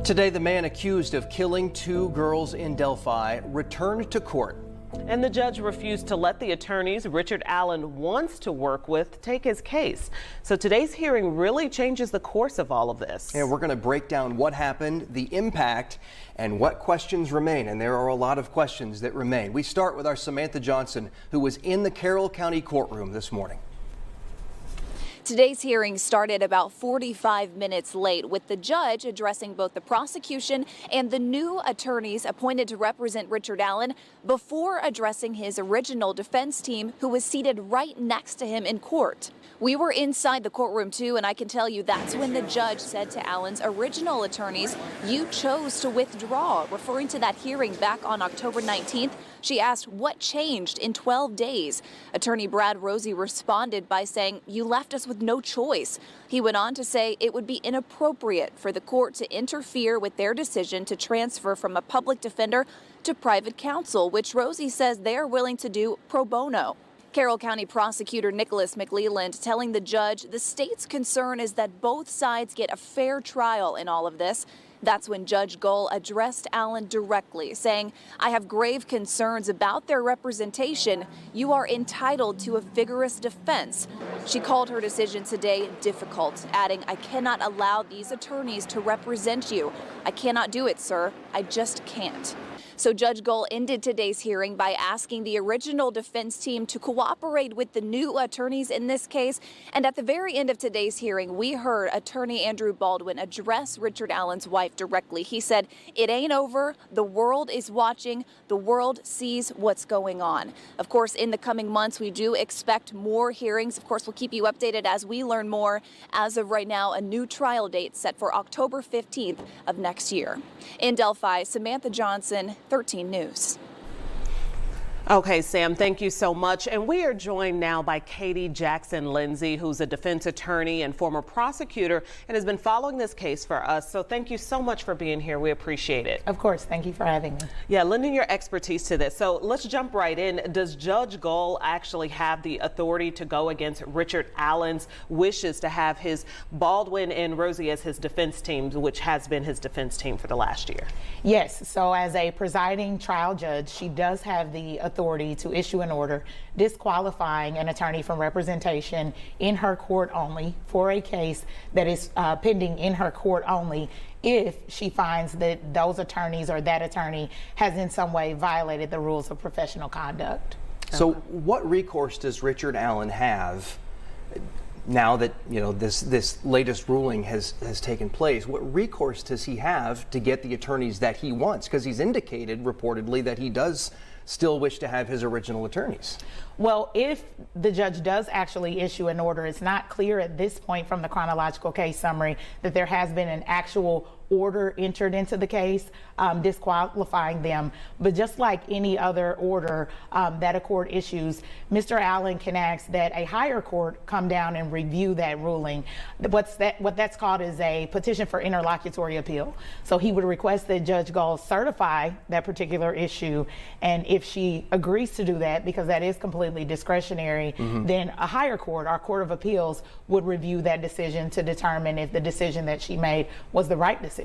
Today, the man accused of killing two girls in Delphi returned to court. And the judge refused to let the attorneys Richard Allen wants to work with take his case. So today's hearing really changes the course of all of this. And we're going to break down what happened, the impact, and what questions remain. And there are a lot of questions that remain. We start with our Samantha Johnson, who was in the Carroll County courtroom this morning. Today's hearing started about 45 minutes late, with the judge addressing both the prosecution and the new attorneys appointed to represent Richard Allen before addressing his original defense team, who was seated right next to him in court. We were inside the courtroom too, and I can tell you that's when the judge said to Allen's original attorneys, "You chose to withdraw," referring to that hearing back on October 19th. She asked what changed in 12 days. Attorney Brad Rosie responded by saying, "You left us with no choice." He went on to say it would be inappropriate for the court to interfere with their decision to transfer from a public defender to private counsel, which Rosie says they're willing to do pro bono. Carroll County Prosecutor Nicholas McLeland telling the judge the state's concern is that both sides get a fair trial in all of this. That's when Judge Gull addressed Allen directly, saying, "I have grave concerns about their representation. You are entitled to a vigorous defense." She called her decision today difficult, adding, "I cannot allow these attorneys to represent you. I cannot do it, sir. I just can't." So Judge Gull ended today's hearing by asking the original defense team to cooperate with the new attorneys in this case. And at the very end of today's hearing, we heard attorney Andrew Baldwin address Richard Allen's wife directly. He said, "It ain't over. The world is watching. The world sees what's going on." Of course, in the coming months, we do expect more hearings. Of course, we'll keep you updated as we learn more. As of right now, a new trial date set for October 15th of next year. In Delphi, Samantha Johnson, 13 News. Okay, Sam, thank you so much. And we are joined now by Katie Jackson Lindsay, who's a defense attorney and former prosecutor and has been following this case for us. So thank you so much for being here. We appreciate it. Of course. Thank you for having me. Yeah, lending your expertise to this. So let's jump right in. Does Judge Gull actually have the authority to go against Richard Allen's wishes to have his Baldwin and Rosie as his defense team, which has been his defense team for the last year? Yes. So as a presiding trial judge, she does have the authority to issue an order disqualifying an attorney from representation in her court only for a case that is pending in her court only if she finds that those attorneys or that attorney has in some way violated the rules of professional conduct. So what recourse does Richard Allen have now that, you know, this latest ruling has taken place? What recourse does he have to get the attorneys that he wants? Because he's indicated reportedly that he does still wish to have his original attorneys. Well, if the judge does actually issue an order, it's not clear at this point from the chronological case summary that there has been an actual order entered into the case disqualifying them. But just like any other order that a court issues, Mr. Allen can ask that a higher court come down and review that ruling. What that's called is a petition for interlocutory appeal. So he would request that Judge Gull certify that particular issue, and if she agrees to do that, because that is completely discretionary, then a higher court, our Court of Appeals, would review that decision to determine if the decision that she made was the right decision.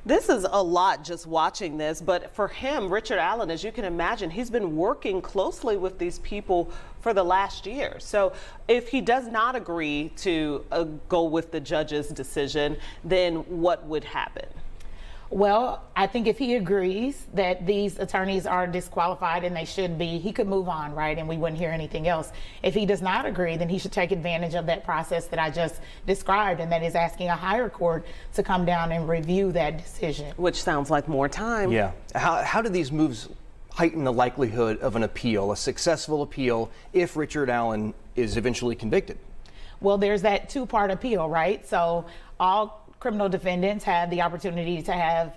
This is a lot just watching this, but for him, Richard Allen, as you can imagine, he's been working closely with these people for the last year. So if he does not agree to go with the judge's decision, then what would happen? Well, I think if he agrees that these attorneys are disqualified and they should be, he could move on, right? And we wouldn't hear anything else. If he does not agree, then he should take advantage of that process that I just described, and that is asking a higher court to come down and review that decision. Which sounds like more time. Yeah. How do these moves heighten the likelihood of an appeal, a successful appeal, if Richard Allen is eventually convicted? Well, there's that two-part appeal, right? So all criminal defendants have the opportunity to have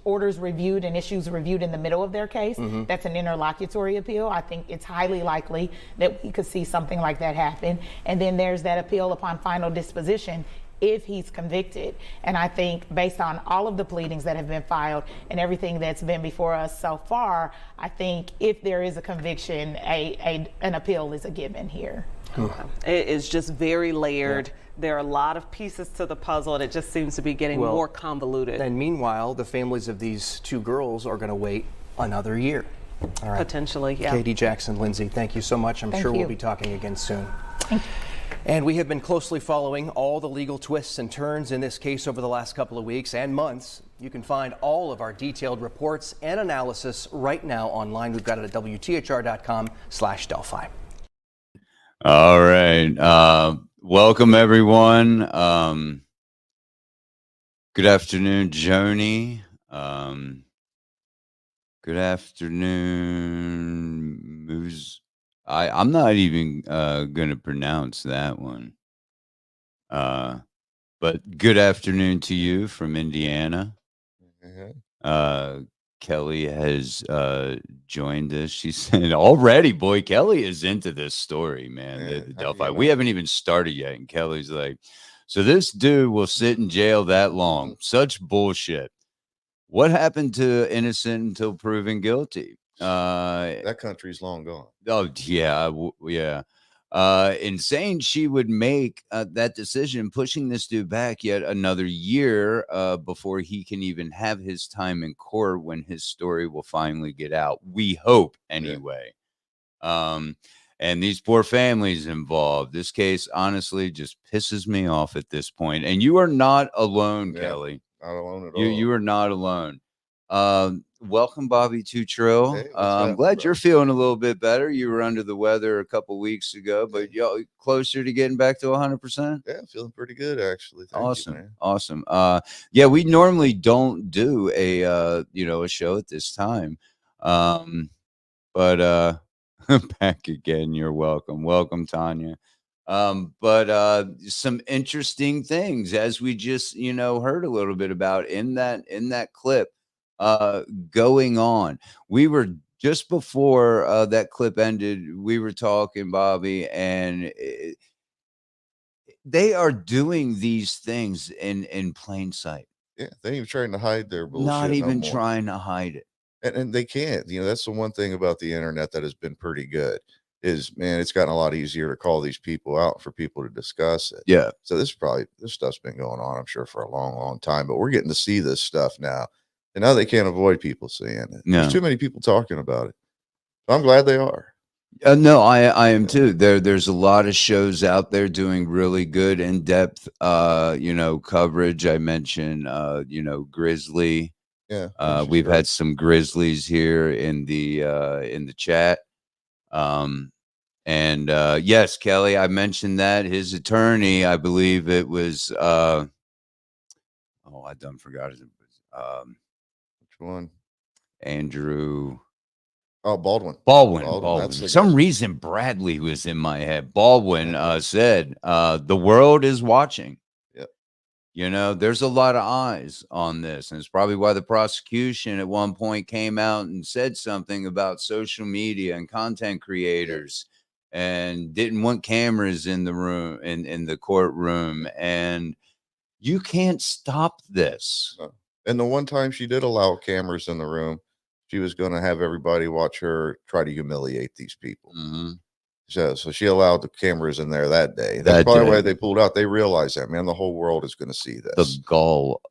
orders reviewed and issues reviewed in the middle of their case. That's an interlocutory appeal. I think it's highly likely that we could see something like that happen. And then there's that appeal upon final disposition if he's convicted. And I think based on all of the pleadings that have been filed and everything that's been before us so far, I think if there is a conviction, an appeal is a given here. Okay. It is just very layered. There are a lot of pieces to the puzzle, and it just seems to be getting more convoluted. And meanwhile, the families of these two girls are going to wait another year. All right. Potentially, yeah. Katie, Jackson, Lindsay, thank you so much. I'm sure we'll be talking again soon. Thank you. And we have been closely following all the legal twists and turns in this case over the last couple of weeks and months. You can find all of our detailed reports and analysis right now online. We've got it at WTHR.com/Delphi. All right. Welcome, everyone. Good afternoon, Joni. Good afternoon, Moose. I'm not even going to pronounce that one. But good afternoon to you from Indiana. Kelly has joined us. She said already, boy, Kelly is into this story, man. The Delphi. We haven't even started yet. And Kelly's like, so this dude will sit in jail that long. Such bullshit. What happened to innocent until proven guilty? That country's long gone. Oh, yeah. Yeah. And saying she would make that decision, pushing this dude back yet another year before he can even have his time in court when his story will finally get out. We hope anyway. And these poor families involved. This case honestly just pisses me off at this point. And you are not alone, Kelly. Not alone at all. You are not alone. Welcome, Bobby, to Trill. Hey, I'm glad you're feeling a little bit better. You were under the weather a couple weeks ago, but you're closer to getting back to 100%. Yeah, feeling pretty good actually. Awesome, Thank you, man. awesome. Yeah, we normally don't do a a show at this time, but back again. You're welcome. Welcome, Tanya. But some interesting things, as we just heard a little bit about in that clip going on. We were just before that clip ended, we were talking, Bobby, and they are doing these things in plain sight. Yeah, they ain't even trying to hide their bullshit. Not even no more. trying to hide it. And they can't. That's the one thing about the internet that has been pretty good is, man, it's gotten a lot easier to call these people out for people to discuss it. Yeah. So this stuff's been going on, I'm sure, for a long, long time, but we're getting to see this stuff now. And now they can't avoid people seeing it. No. There's too many people talking about it. So I'm glad they are. No, I am too. There's a lot of shows out there doing really good in-depth coverage. I mentioned Grizzly. Yeah. We've had some Grizzlies here in the chat. Yes, Kelly, I mentioned that his attorney, I believe it was I done forgot it. Which one? Andrew. Oh, Baldwin. Baldwin. For some reason, Bradley was in my head. Baldwin said, the world is watching. Yep. There's a lot of eyes on this. And it's probably why the prosecution at one point came out and said something about social media and content creators and didn't want cameras in the room, in the courtroom. And you can't stop this. And the one time she did allow cameras in the room, she was going to have everybody watch her try to humiliate these people. Mm-hmm. So she allowed the cameras in there that day. That's probably why they pulled out. They realized that, man, the whole world is going to see this. The gall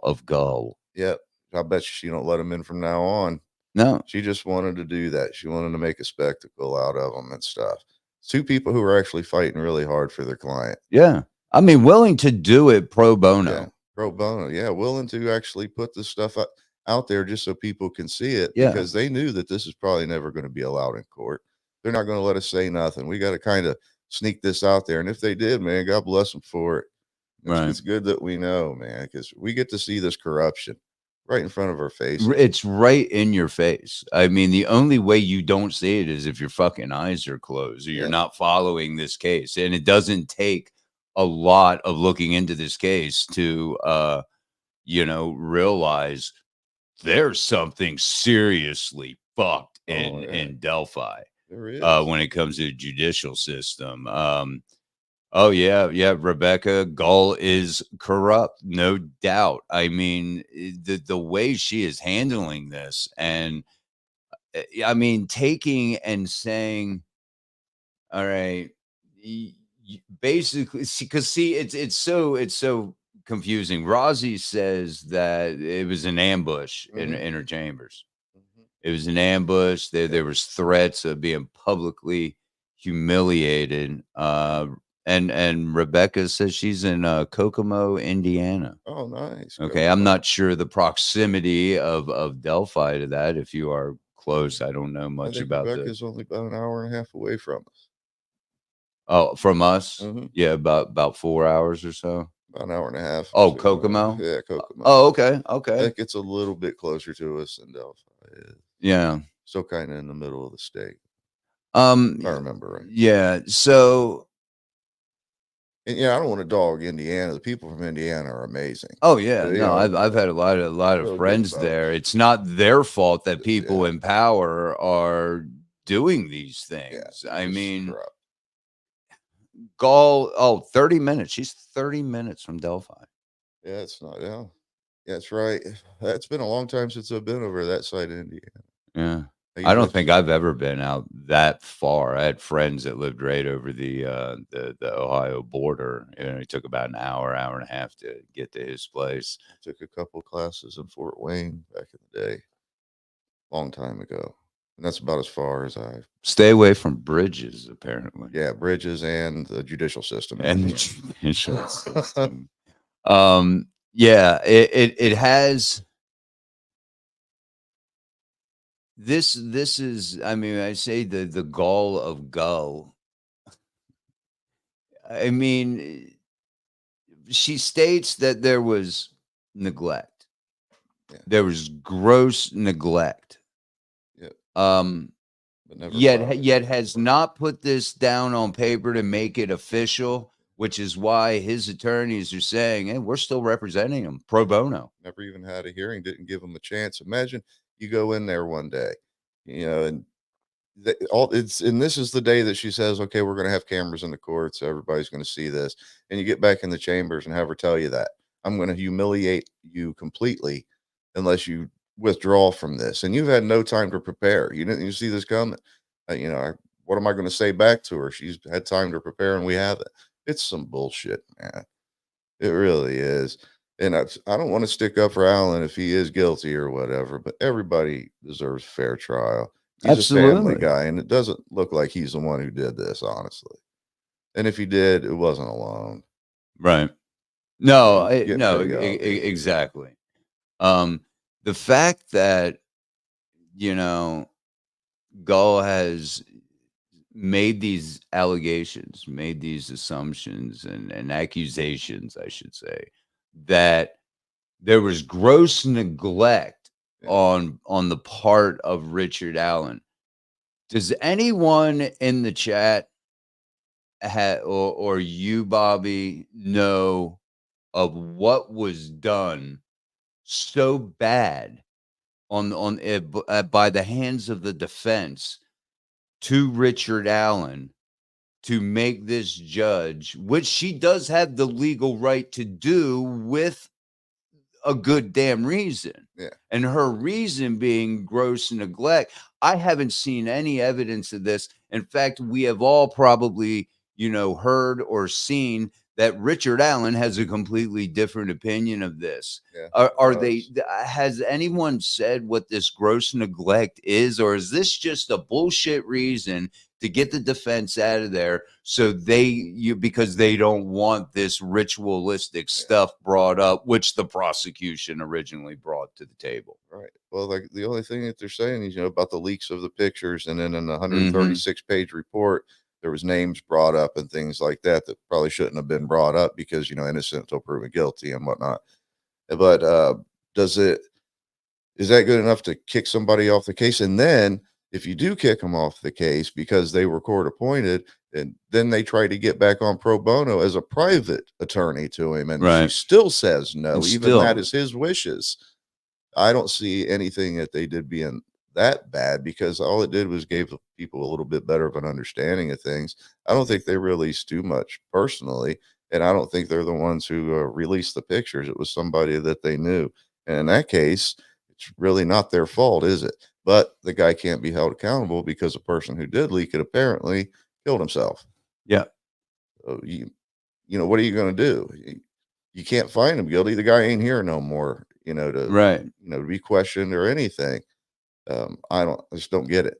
of gall. Yep. I bet she don't let them in from now on. No. She just wanted to do that. She wanted to make a spectacle out of them and stuff. Two people who are actually fighting really hard for their client. Yeah. I mean, willing to do it pro bono. Yeah. Pro bono. Yeah. Willing to actually put this stuff out there just so people can see it, because they knew that this is probably never going to be allowed in court. They're not going to let us say nothing. We got to kind of sneak this out there. And if they did, man, God bless them for it. It's good that we know, man, because we get to see this corruption right in front of our face. It's right in your face. I mean, the only way you don't see it is if your fucking eyes are closed or you're not following this case. And it doesn't take a lot of looking into this case to, realize there's something seriously fucked in Delphi. There is. When it comes to the judicial system. Oh yeah, yeah. Rebecca Gull is corrupt, no doubt. I mean, the way she is handling this, and I mean, taking and saying, "All right," basically, because see, it's so confusing. Rozzy says that it was an ambush in her chambers. It was an ambush. There was threats of being publicly humiliated. And Rebecca says she's in Kokomo, Indiana. Oh, nice. Okay, I'm not sure the proximity of Delphi to that. If you are close, I don't know I much think about Rebecca's only about an hour and a half away from us. Oh, from us, Mhm. yeah, about 4 hours or so. About an hour and a half. Oh, So, Kokomo. yeah, Kokomo. Oh, okay, I okay, think it's a little bit closer to us than Delphi is. yeah. Still kind of in the middle of the state, Um, if I remember right. yeah. So And yeah, I don't want to dog Indiana. The people from Indiana are amazing. oh yeah, You no, know, I've had a lot of real good friends folks. there. It's not their fault that people Yeah. in power are doing these Yeah, things. I just mean, corrupt. Gall, 30 minutes. She's 30 minutes from Delphi. Yeah, it's not. Yeah, yeah, that's right. It's been a long time since I've been over that side of Indiana. Yeah. I I don't usually think I've ever been out that far. I had friends that lived right over the Ohio border. You know, it took about an hour and a half to get to his place. took a couple classes in Fort Wayne back in the day, long time ago, and that's about as far as I've. Stay away from bridges, apparently. Yeah, bridges and the judicial system. And the judicial system. Yeah, it has this is, I mean, I say the gall of Gull. I mean, she states that there was neglect. Yeah. There was gross neglect. Yeah. But never Yet has not put this down on paper to make it official, which is why his attorneys are saying, "Hey, we're still representing him pro bono." never even had a hearing, didn't give them a chance. Imagine you go in there one day, and this is the day that she says, okay, we're going to have cameras in the courts, so everybody's going to see this, and you get back in the chambers and have her tell you that I'm going to humiliate you completely unless you withdraw from this, and you've had no time to prepare. You see this coming. What am I going to say back to her? She's had time to prepare and we haven't. It's some bullshit, man. It really is. And I don't want to stick up for Alan if he is guilty or whatever, but everybody deserves fair trial. He's a family Absolutely. guy, and it doesn't look like he's the one who did this, honestly. And if he did, it wasn't alone. Right. No, Get no, pretty obvious. exactly. The fact that, Gull has made these allegations, made these assumptions and accusations, I should say, that there was gross neglect Yeah. on the part of Richard Allen. Does anyone in the chat or you, Bobby, know of what was done so bad by the hands of the defense to Richard Allen to make this judge, which she does have the legal right to do with a good damn reason. Yeah. And her reason being gross neglect. I haven't seen any evidence of this. In fact, we have all probably, heard or seen that Richard Allen has a completely different opinion of this. Yeah, Has anyone said what this gross neglect is, or is this just a bullshit reason to get the defense out of there so because they don't want this ritualistic stuff brought up, which the prosecution originally brought to the table? Right. Well, like the only thing that they're saying is, about the leaks of the pictures, and then in the 136-page report, there was names brought up and things like that probably shouldn't have been brought up because, innocent until proven guilty and whatnot. But is that good enough to kick somebody off the case? And then if you do kick them off the case because they were court appointed, and then they try to get back on pro bono as a private attorney to him, and she still says no, even that is his wishes. I don't see anything that they did being that bad, because all it did was gave people a little bit better of an understanding of things. I don't think they released too much personally, and I don't think they're the ones who released the pictures. It was somebody that they knew, and in that case, it's really not their fault, is it? But the guy can't be held accountable because the person who did leak it apparently killed himself. Yeah. So you know, what are you going to do? You can't find him guilty. The guy ain't here no more, you know, to be questioned or anything. I just don't get it.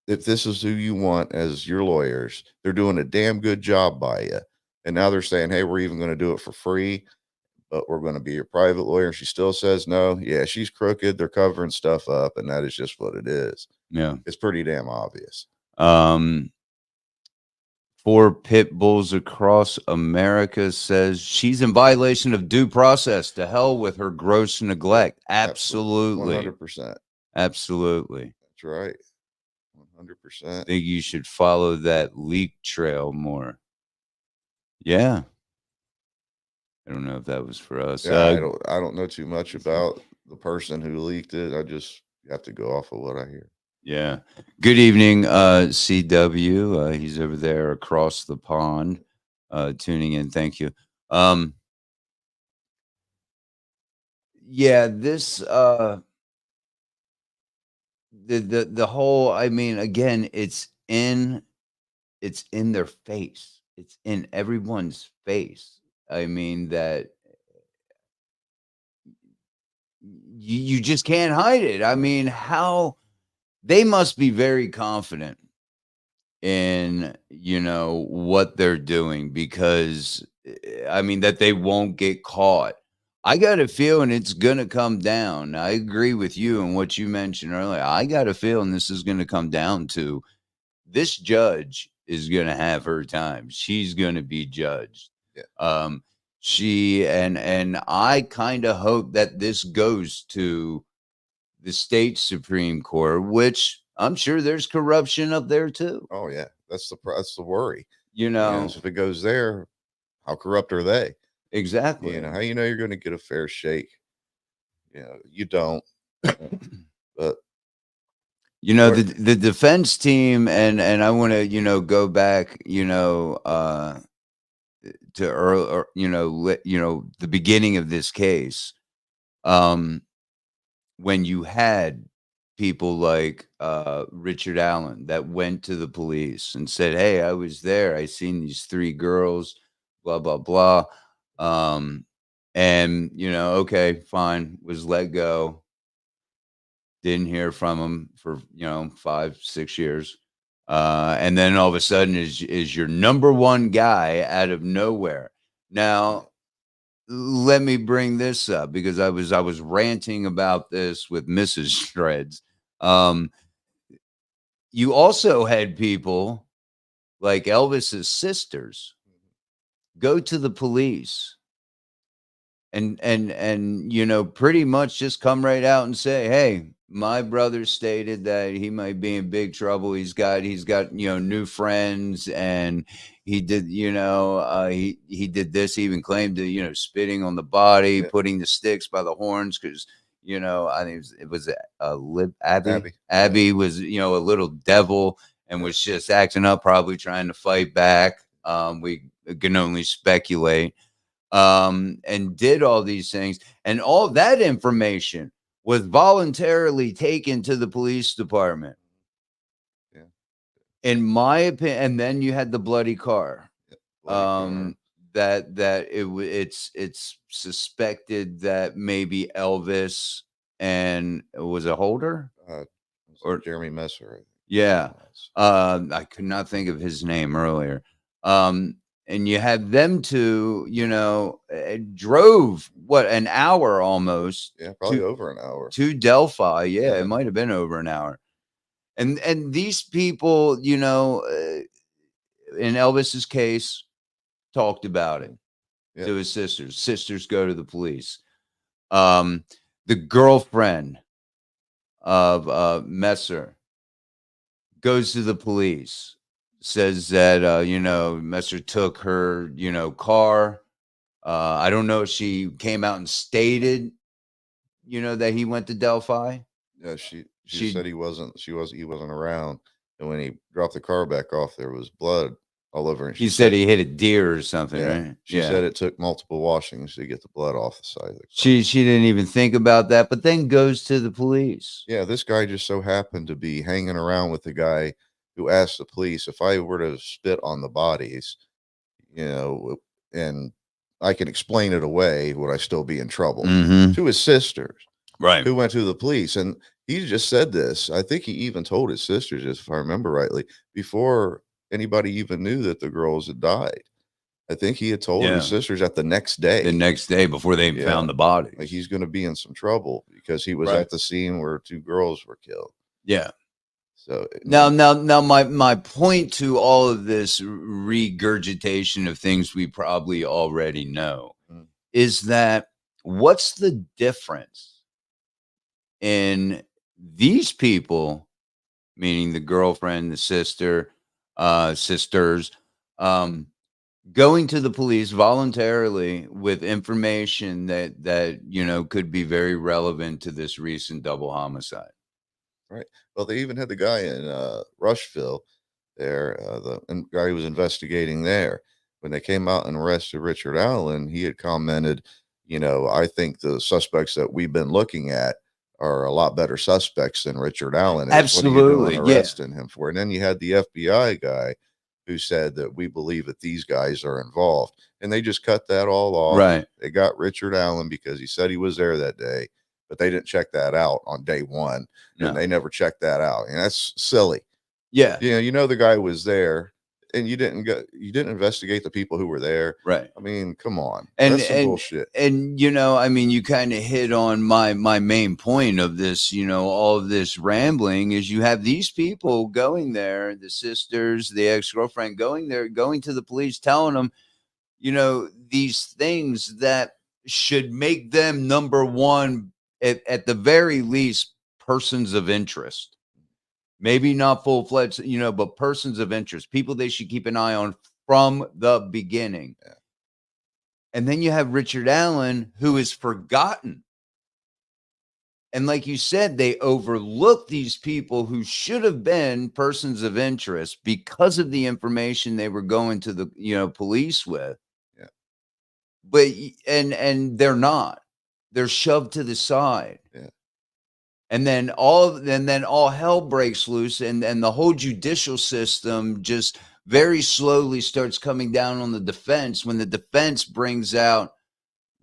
If this is who you want as your lawyers, they're doing a damn good job by you. And now they're saying, hey, we're even going to do it for free, but we're going to be your private lawyer. She still says no. Yeah, she's crooked. They're covering stuff up, and that is just what it is. Yeah. It's pretty damn obvious. 4 pit bulls across America says she's in violation of due process. To hell with her gross neglect. Absolutely. 100%. Absolutely. That's right. 100%. I think you should follow that leak trail more. Yeah. I don't know if that was for us. Yeah, I don't know too much about the person who leaked it. I just have to go off of what I hear. Yeah. Good evening, CW. He's over there across the pond, tuning in. Thank you. Yeah, this the whole, I mean, again, it's in their face. It's in everyone's face. I mean, that you just can't hide it. I mean, how they must be very confident in, you know, what they're doing, because I mean, that they won't get caught. I got a feeling it's going to come down. I agree with you and what you mentioned earlier. I got a feeling this is going to come down to this judge is going to have her time. She's going to be judged. Yeah. She and I kind of hope that this goes to the state Supreme Court, which I'm sure there's corruption up there too. Oh yeah, that's the worry. You know, if it goes there, how corrupt are they? Exactly. You know, how you know you're going to get a fair shake? You know, you don't. But you know, the defense team, and I want to, you know, go back, you know, to early, or, you know, the beginning of this case, when you had people like Richard Allen that went to the police and said, hey, I was there, I seen these 3 girls, blah blah blah, and, you know, okay, fine, was let go, didn't hear from him for, you know, 5-6 years. And then all of a sudden is your number 1 guy out of nowhere. Now, let me bring this up, because I was ranting about this with Mrs. Dreds. You also had people like Elvis's sisters go to the police and you know, pretty much just come right out and say, hey, my brother stated that he might be in big trouble. He's got, you know, new friends, and he did, you know, he did this. He even claimed to, you know, spitting on the body, Yeah. putting the sticks by the horns, because, you know, I think it was Abby was, you know, a little devil and was just acting up, probably trying to fight back. We can only speculate. And did all these things, and all that information was voluntarily taken to the police department. Yeah. In my opinion, and then you had the bloody car. Bloody car. That it's suspected that maybe Elvis and was a Holder or Jeremy Messer. Yeah. I could not think of his name earlier. And you had them two, you know, drove an hour almost. Yeah, probably over an hour to Delphi. Yeah, it might have been over an hour. And these people, you know, in Elvis's case, talked about it to his sisters. Sisters go to the police. The girlfriend of Messer goes to the police. Says that, you know, Messer took her, you know, car. I don't know if she came out and stated, you know, that he went to Delphi. Yeah, she She said he wasn't around. And when he dropped the car back off, there was blood all over. And he said he hit a deer or something, right? She said it took multiple washings to get the blood off the side of the car. She didn't even think about that, but then goes to the police. Yeah, this guy just so happened to be hanging around with the guy who asked the police, if I were to spit on the bodies, and I can explain it away, would I still be in trouble? To his sisters, right? Who went to the police, and he just said this. I think he even told his sisters, if I remember rightly, before anybody even knew that the girls had died. I think he had told his sisters that the next day. The next day, before they found the bodies. Like he's going to be in some trouble because he was at the scene where 2 girls were killed. Yeah. So now, my point to all of this regurgitation of things we probably already know is that what's the difference in these people, meaning the girlfriend, the sisters, going to the police voluntarily with information that could be very relevant to this recent double homicide. Right. Well, they even had the guy in Rushville there, the guy who was investigating there. When they came out and arrested Richard Allen, he had commented, I think the suspects that we've been looking at are a lot better suspects than Richard Allen. Absolutely. Arresting him for. And then you had the FBI guy who said that we believe that these guys are involved, and they just cut that all off. Right. They got Richard Allen because he said he was there that day, but they didn't check that out on day one. And they never checked that out. And that's silly. Yeah. The guy was there, and you didn't investigate the people who were there. Right. I mean, come on. That's some bullshit. And you kind of hit on my main point of this, all of this rambling is you have these people going there, the sisters, the ex-girlfriend going there, going to the police, telling them, these things that should make them number one, at the very least, persons of interest. Maybe not full-fledged, but persons of interest, people they should keep an eye on from the beginning. Yeah. And then you have Richard Allen, who is forgotten. And like you said, they overlooked these people who should have been persons of interest because of the information they were going to the police with. Yeah. But and they're not. They're shoved to the side. Yeah. And then all hell breaks loose, and the whole judicial system just very slowly starts coming down on the defense when the defense brings out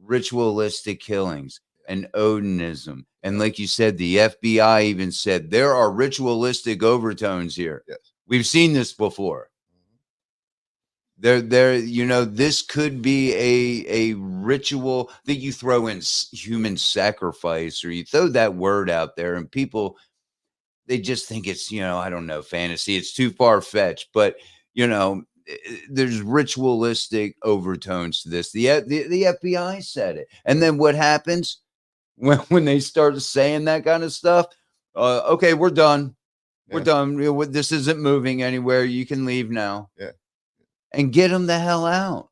ritualistic killings and Odinism. And like you said, the FBI even said there are ritualistic overtones here. Yes. We've seen this before. This could be a ritual that you throw in human sacrifice, or you throw that word out there, and people, they just think it's, I don't know, fantasy. It's too far fetched, but there's ritualistic overtones to this. The FBI said it. And then what happens when they start saying that kind of stuff? Okay, we're done. Yeah. We're done. This isn't moving anywhere. You can leave now. Yeah. And get them the hell out.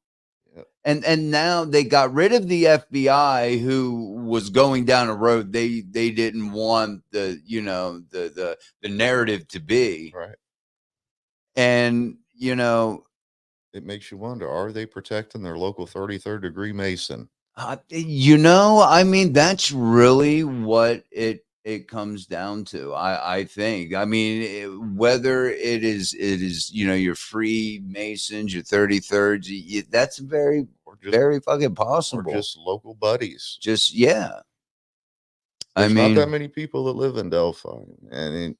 Yep. And now they got rid of the FBI who was going down a road they didn't want the narrative to be. Right. And it makes you wonder, are they protecting their local 33rd degree Mason? That's really what it comes down to. I think. Whether it is your free Masons, your 33rds, that's very fucking possible. Or just local buddies. Just yeah. There's not that many people that live in Delphi, and you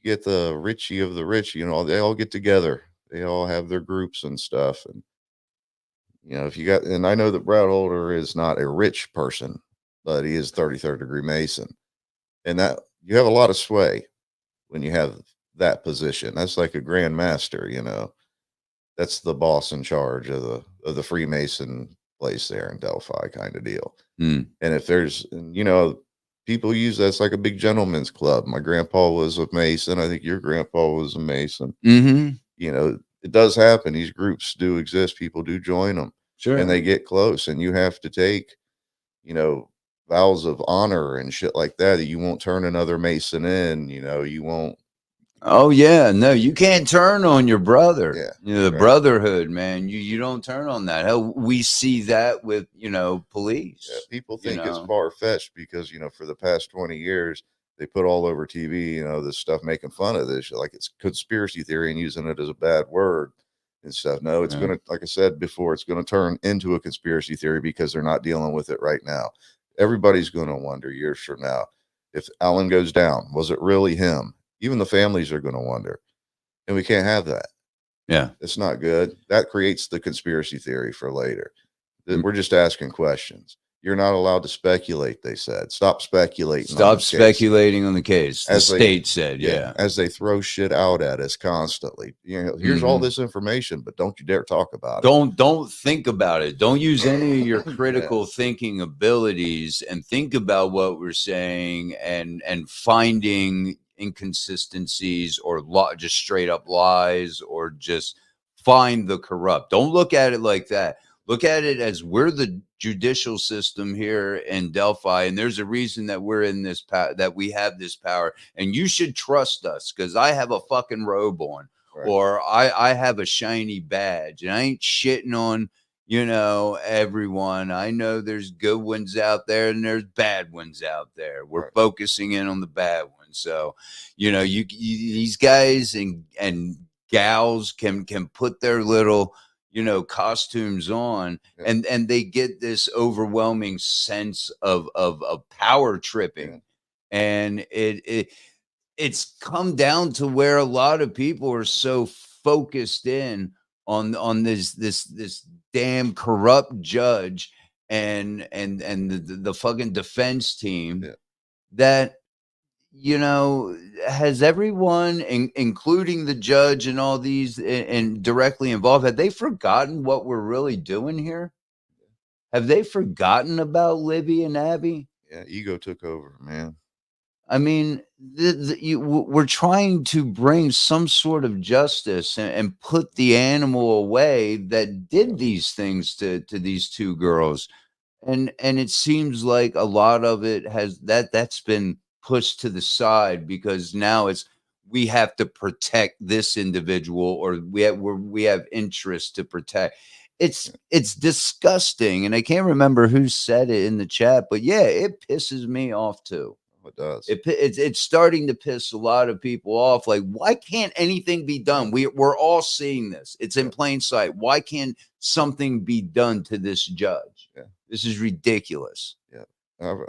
get the Richie of the rich. They all get together. They all have their groups and stuff, and if you got, and I know that Brad Holder is not a rich person, but he is 33rd degree Mason. And that you have a lot of sway when you have that position. That's like a grand master, that's the boss in charge of the Freemason place there in Delphi kind of deal. And if there's, people use that's like a big gentleman's club. My grandpa was a Mason. I think your grandpa was a Mason. Mm-hmm. It does happen. These groups do exist. People do join them. Sure. And they get close, and you have to take, vows of honor and shit like that, that you won't turn another Mason in, you won't. Oh yeah, no, you can't turn on your brother. Yeah, The right. brotherhood, man. You don't turn on that. Hell, we see that with police. Yeah, people think it's far fetched because for the past 20 years they put all over TV, this stuff making fun of this, like it's conspiracy theory and using it as a bad word and stuff. No, it's gonna, like I said before, it's gonna turn into a conspiracy theory because they're not dealing with it right now. Everybody's gonna wonder years from now, if Alan goes down, was it really him? Even the families are gonna wonder, and we can't have that. Yeah, it's not good. That creates the conspiracy theory for later. We're just asking questions. You're not allowed to speculate, they said. Stop speculating. Stop speculating on the case. The state said, yeah. As they throw shit out at us constantly. Here's all this information, but don't you dare talk about it. Don't think about it. Don't use any of your critical thinking abilities and think about what we're saying and finding inconsistencies or just straight up lies or just find the corrupt. Don't look at it like that. Look at it as we're the judicial system here in Delphi, and there's a reason that we're in this that we have this power, and you should trust us because I have a fucking robe on, or I have a shiny badge, and I ain't shitting on everyone. I know there's good ones out there and there's bad ones out there. We're focusing in on the bad ones, so you these guys and gals can put their little costumes on and they get this overwhelming sense of power tripping. And it's come down to where a lot of people are so focused in on this damn corrupt judge and the fucking defense team that has everyone, including the judge and all these and directly involved, have they forgotten what we're really doing here? Have they forgotten about Libby and Abby? Yeah, ego took over, man. I mean, we're trying to bring some sort of justice and put the animal away that did these things to these two girls. And it seems like a lot of it that's been pushed to the side because now we have to protect this individual or we have interest to protect. It's disgusting, and I can't remember who said it in the chat, but yeah, it pisses me off too. It does. It's starting to piss a lot of people off. Like, why can't anything be done? We're all seeing this. It's in plain sight. Why can't something be done to this judge? Yeah. This is ridiculous. Yeah.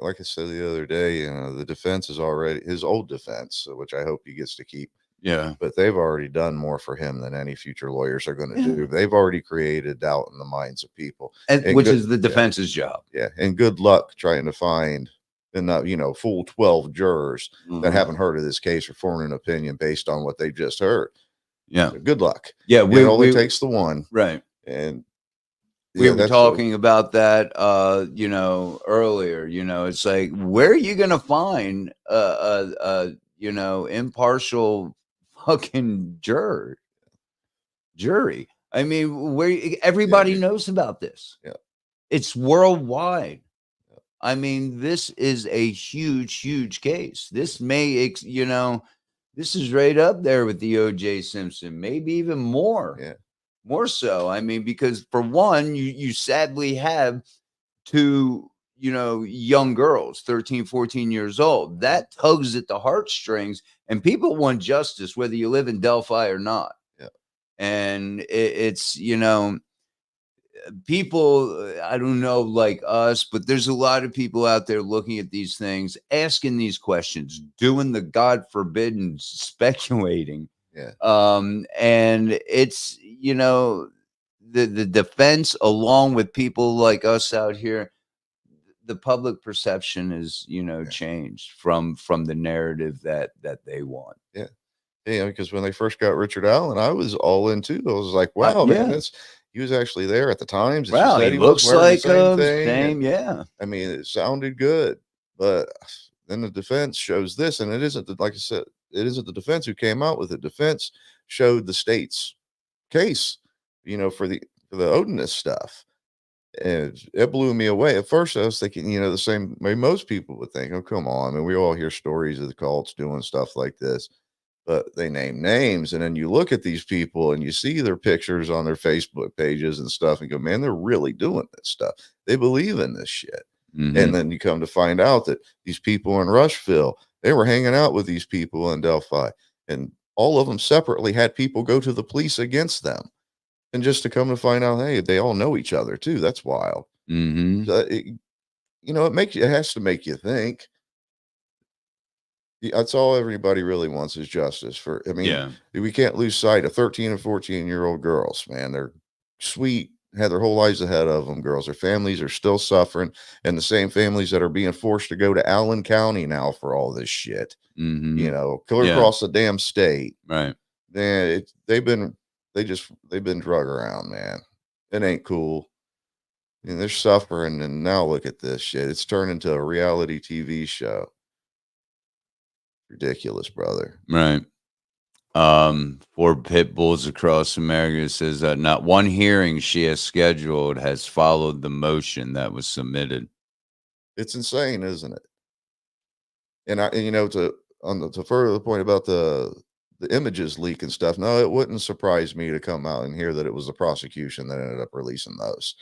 Like I said the other day, the defense is already his old defense, which I hope he gets to keep. Yeah. But they've already done more for him than any future lawyers are going to do. They've already created doubt in the minds of people. And which is the defense's job. Yeah. And good luck trying to find full 12 jurors that haven't heard of this case or formed an opinion based on what they just heard. Yeah. So good luck. Yeah. It only takes the one. Right. And we were talking about that, earlier. It's like, where are you going to find impartial fucking jury? I mean, where everybody knows about this. Yeah, it's worldwide. Yeah. I mean, this is a huge case. This may, this is right up there with the O.J. Simpson, maybe even more. Yeah. More so. I mean, because for one, you sadly have two, young girls, 13, 14 years old. That tugs at the heartstrings, and people want justice, whether you live in Delphi or not. Yeah. And it's, people, I don't know, like us, but there's a lot of people out there looking at these things, asking these questions, doing the God forbidden speculating. Yeah. And it's, the defense, along with people like us out here, the public perception is, changed from the narrative that they want. Yeah. Yeah. Because when they first got Richard Allen, I was all in too. I was like, wow, man, he was actually there at the Times. Wow, he looks like the same. Yeah. I mean, it sounded good, but then the defense shows this, and it isn't, like I said, it isn't the defense who came out with it. Defense showed the state's case, for the Otis stuff. And it blew me away. At first, I was thinking, the same way most people would think. Oh, come on! I mean, we all hear stories of the cults doing stuff like this, but they name names, and then you look at these people and you see their pictures on their Facebook pages and stuff, and go, man, they're really doing this stuff. They believe in this shit. And then you come to find out that these people in Rushville, they were hanging out with these people in Delphi, and all of them separately had people go to the police against them. And just to come to find out, hey, they all know each other too. That's wild. So it has to make you think. That's all everybody really wants is justice. We can't lose sight of 13 and 14-year-old girls, man. They're sweet, had their whole lives ahead of them, girls. Their families are still suffering, and the same families that are being forced to go to Allen County now for all this shit, clear across the damn state. Right. Man, they've been drug around, man. It ain't cool. They're suffering, and now look at this shit. It's turned into a reality TV show. Ridiculous, brother. Right. For pit bulls across America says that not one hearing she has scheduled has followed the motion that was submitted. It's insane, isn't it? To further the point about the images leak and stuff, no, it wouldn't surprise me to come out and hear that it was the prosecution that ended up releasing those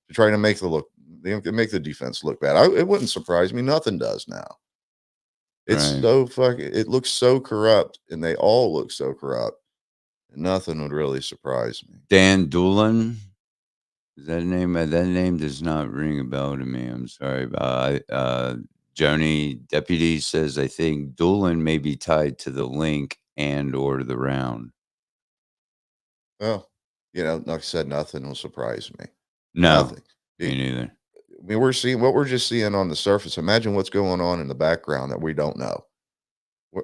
to try to make the defense look bad. It wouldn't surprise me. Nothing does now. It's right. it looks so corrupt, and they all look so corrupt. And nothing would really surprise me. Dan Doolin, is that a name? That name does not ring a bell to me. I'm sorry. Joni Deputy says, I think Doolin may be tied to the link and or the round. Well, like I said, nothing will surprise me. No, nothing. Me neither. I mean, we're just seeing on the surface. Imagine what's going on in the background that we don't know.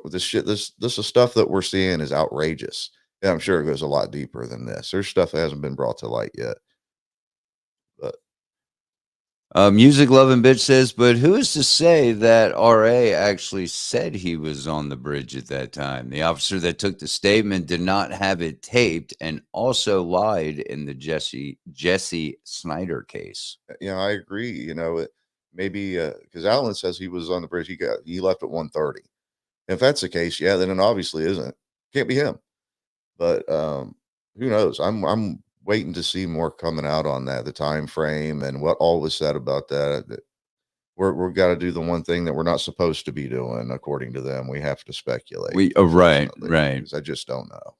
This is stuff that we're seeing is outrageous. Yeah, I'm sure it goes a lot deeper than this. There's stuff that hasn't been brought to light yet. But Music Loving Bitch says, but who is to say that RA actually said he was on the bridge at that time? The officer that took the statement did not have it taped and also lied in the Jesse Snyder case. I agree. Maybe because Alan says he was on the bridge. He left at 1:30. If that's the case, then it obviously isn't. Can't be him. But who knows? I'm waiting to see more coming out on that, the time frame and what all was said about that. We've got to do the one thing that we're not supposed to be doing, according to them. We have to speculate. Right. Because I just don't know.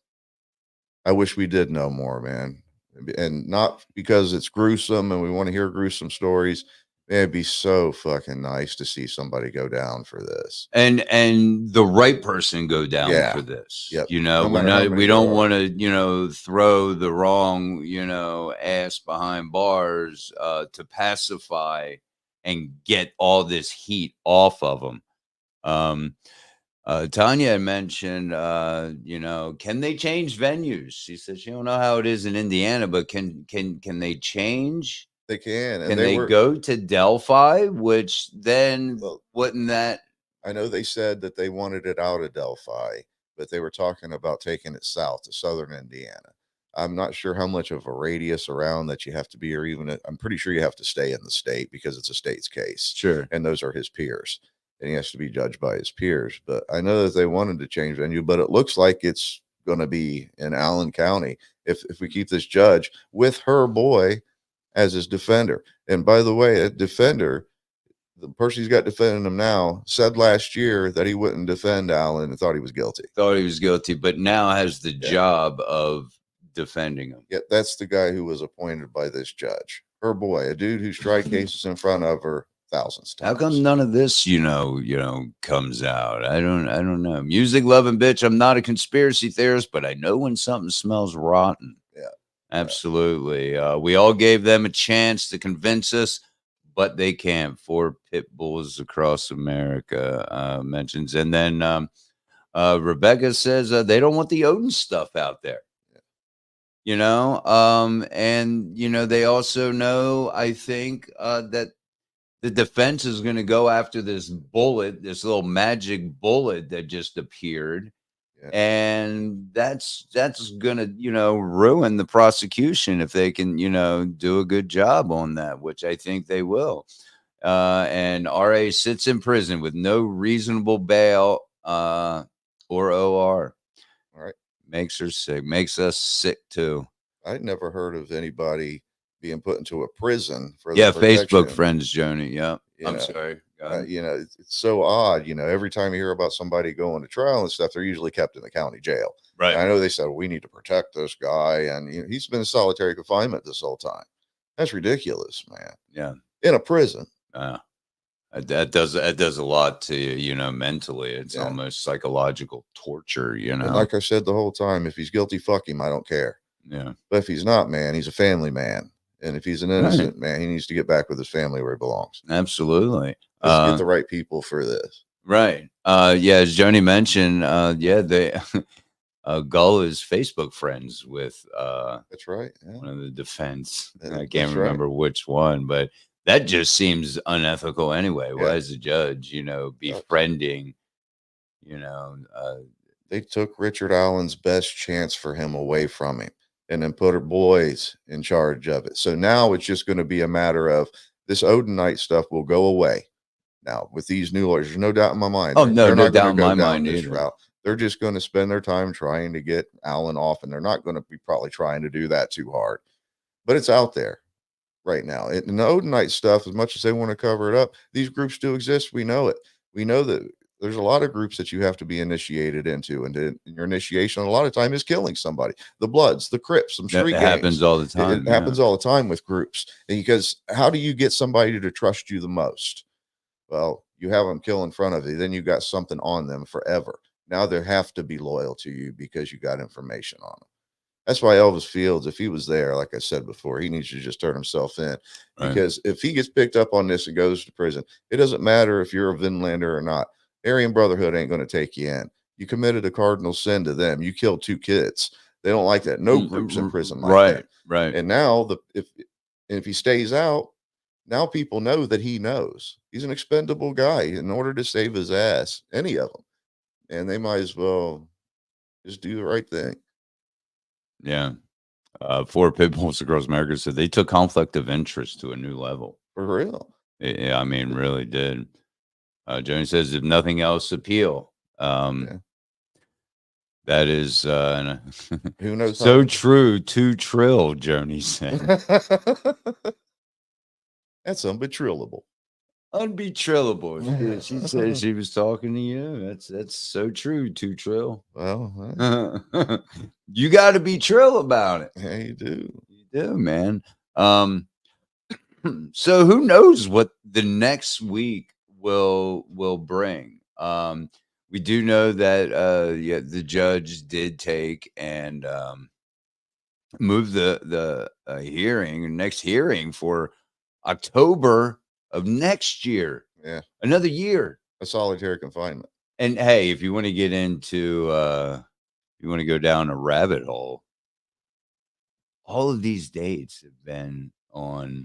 I wish we did know more, man. And not because it's gruesome and we want to hear gruesome stories. It'd be so fucking nice to see somebody go down for this, and the right person go down for this. Yep. We don't want to throw the wrong ass behind bars to pacify and get all this heat off of them. Tanya had mentioned, can they change venues? She said she don't know how it is in Indiana, but can they change? They can. And can they go to Delphi? Which then wouldn't that? I know they said that they wanted it out of Delphi, but they were talking about taking it south to southern Indiana. I'm not sure how much of a radius around that you have to be, or even I'm pretty sure you have to stay in the state because it's a state's case. Sure. And those are his peers, and he has to be judged by his peers. But I know that they wanted to change venue, but it looks like it's going to be in Allen County if we keep this judge with her boy as his defender. And by the way, a defender, the person he's got defending him now, said last year that he wouldn't defend Allen and thought he was guilty. But now has the job of defending him. Yeah, that's the guy who was appointed by this judge. Her boy, a dude who's tried cases in front of her thousands of times. How come none of this, comes out? I don't know. Music loving bitch. I'm not a conspiracy theorist, but I know when something smells rotten. Yeah. Absolutely. We all gave them a chance to convince us, but they can't. 4 pit bulls across America mentions. And then Rebecca says they don't want the Odin stuff out there. And they also know, I think, that the defense is going to go after this bullet, this little magic bullet that just appeared. And that's gonna, ruin the prosecution if they can, do a good job on that, which I think they will. And RA sits in prison with no reasonable bail or OR. All right. Makes her sick. Makes us sick too. I'd never heard of anybody being put into a prison for Facebook friends, Joni. Yeah. I'm sorry. It's so odd. Every time you hear about somebody going to trial and stuff, they're usually kept in the county jail. Right. And I know they said, we need to protect this guy. And he's been in solitary confinement this whole time. That's ridiculous, man. Yeah. In a prison. That does a lot to you, mentally. It's almost psychological torture, And like I said the whole time, if he's guilty, fuck him. I don't care. Yeah. But if he's not, man, he's a family man. And if he's an innocent man, he needs to get back with his family where he belongs. Absolutely. Let's get the right people for this. Right. As Joni mentioned, they Gull is Facebook friends with that's right. One of the defense. I can't remember which one, but that just seems unethical anyway. Why is the judge, befriending, they took Richard Allen's best chance for him away from him and then put her boys in charge of it. So now it's just going to be a matter of this Odinite stuff will go away. Now with these new lawyers, there's no doubt in my mind. Oh, no doubt in my mind either. Route. They're just going to spend their time trying to get Allen off, and they're not going to be probably trying to do that too hard. But it's out there right now. And the Odinite stuff, as much as they want to cover it up, these groups do exist. We know it. We know that there's a lot of groups that you have to be initiated into, and your initiation a lot of time is killing somebody. The Bloods, the Crips, some street gangs. Happens all the time. It happens all the time with groups. Because how do you get somebody to trust you the most? Well, you have them kill in front of you, then you got something on them forever. Now they have to be loyal to you because you got information on them. That's why Elvis Fields, if he was there, like I said before, he needs to just turn himself in. Right. Because if he gets picked up on this and goes to prison, it doesn't matter if you're a Vinlander or not. Aryan Brotherhood ain't going to take you in. You committed a cardinal sin to them. You killed 2 kids. They don't like that. No groups in prison like that. Right. And now if he stays out, now people know that he knows. He's an expendable guy in order to save his ass, any of them. And they might as well just do the right thing. Yeah. 4 Pitbulls Across America said they took conflict of interest to a new level. For real. Yeah, I mean, really did. Joni says, if nothing else, appeal. That is who knows? So true to Trill, Joni said. That's unbetrillable. Unbetrillable. She said she was talking to you. That's so true to Trill. Well, you got to be Trill about it. Yeah, you do. You do, man. So who knows what the next week will bring. We do know that the judge did take and move the next hearing for October of next year. Yeah, another year. A solitary confinement. And hey, if you want to get into you want to go down a rabbit hole, all of these dates have been on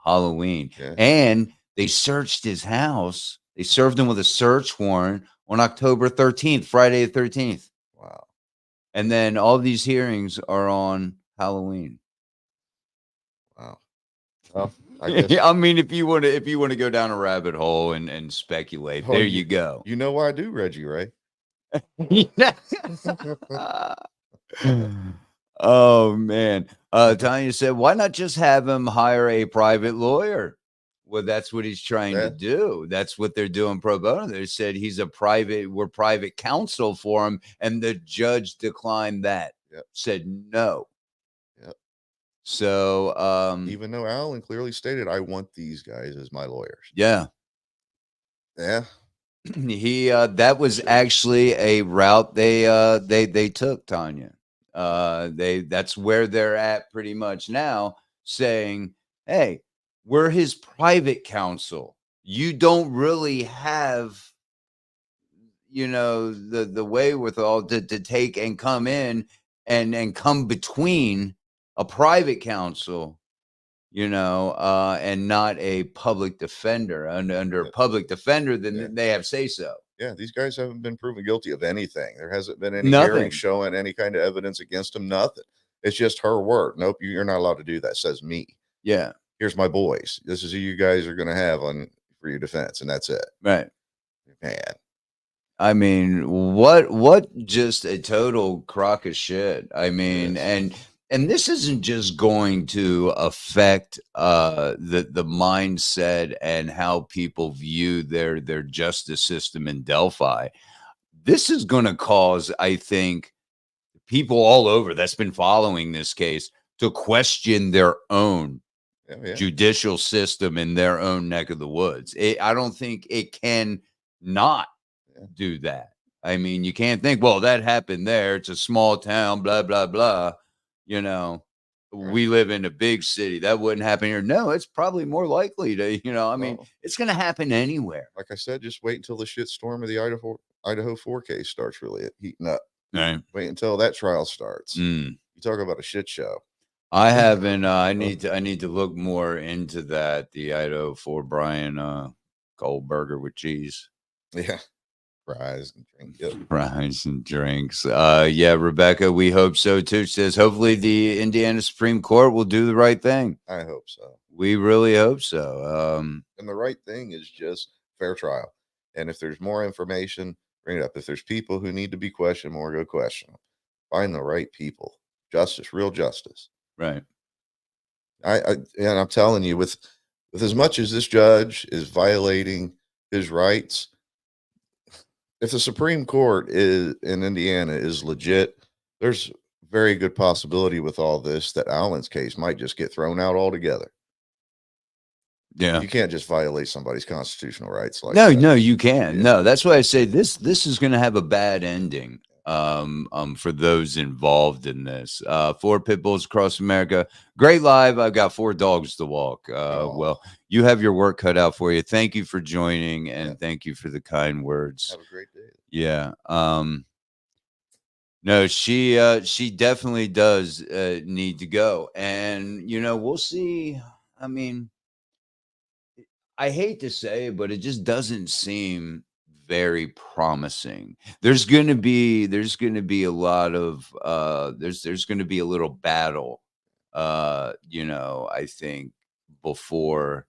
Halloween. Yeah. And they searched his house. They served him with a search warrant on October 13th, Friday the 13th. Wow. And then all these hearings are on Halloween. Wow. Well, I guess, I mean, if you want to go down a rabbit hole and speculate, there you go. You know why I do, Reggie Ray. Oh man. Tanya said, why not just have him hire a private lawyer? Well, that's what he's trying to do. That's what they're doing pro bono. They said we're private counsel for him, and the judge declined that. Yep. Said no. Yep. So even though Allen clearly stated, I want these guys as my lawyers. Yeah. Yeah. He that was actually a route they took, Tanya. That's where they're at pretty much now, saying, hey, we're his private counsel. You don't really have, the wherewithal to take and come in and come between a private counsel, and not a public defender. Under a public defender, then they have say so. Yeah, these guys haven't been proven guilty of anything. There hasn't been any Nothing. hearing showing any kind of evidence against them. Nothing. It's just her word. Nope, you're not allowed to do that. Says me. Yeah. Here's my boys. This is who you guys are going to have on for your defense, and that's it. Right. Man, I mean, what just a total crock of shit. I mean, and this isn't just going to affect the mindset and how people view their justice system in Delphi. This is going to cause, I think, people all over that's been following this case to question their own judicial system in their own neck of the woods. I don't think it can not do that. I mean, you can't think, well, that happened there. It's a small town, blah, blah, blah. You know, we live in a big city. That wouldn't happen here. No, it's probably more likely to, I mean, it's going to happen anywhere. Like I said, just wait until the shitstorm of the Idaho 4 case starts really heating up. Right. Wait until that trial starts. You talk about a shit show. I haven't. I need to look more into that. The Idaho 4 Brian cold burger with cheese. Yeah. Fries and drinks. Yep. Fries and drinks. Yeah, Rebecca, we hope so too. She says, hopefully the Indiana Supreme Court will do the right thing. I hope so. We really hope so. And the right thing is just fair trial. And if there's more information, bring it up. If there's people who need to be questioned more, go question them. Find the right people. Justice, real justice. Right. And I'm telling you, with as much as this judge is violating his rights, if the Supreme Court in Indiana is legit, there's very good possibility with all this that Allen's case might just get thrown out altogether. Yeah. You can't just violate somebody's constitutional rights like that. No, you can't. No, that's why I say this is going to have a bad ending for those involved in this. 4 pit bulls across America. Great live. I've got 4 dogs to walk. Well, you have your work cut out for you. Thank you for joining, and thank you for the kind words. Have a great day. Yeah. No, she definitely does need to go. And, we'll see. I mean, I hate to say it, but it just doesn't seem very promising. There's going to be a lot of there's going to be a little battle I think before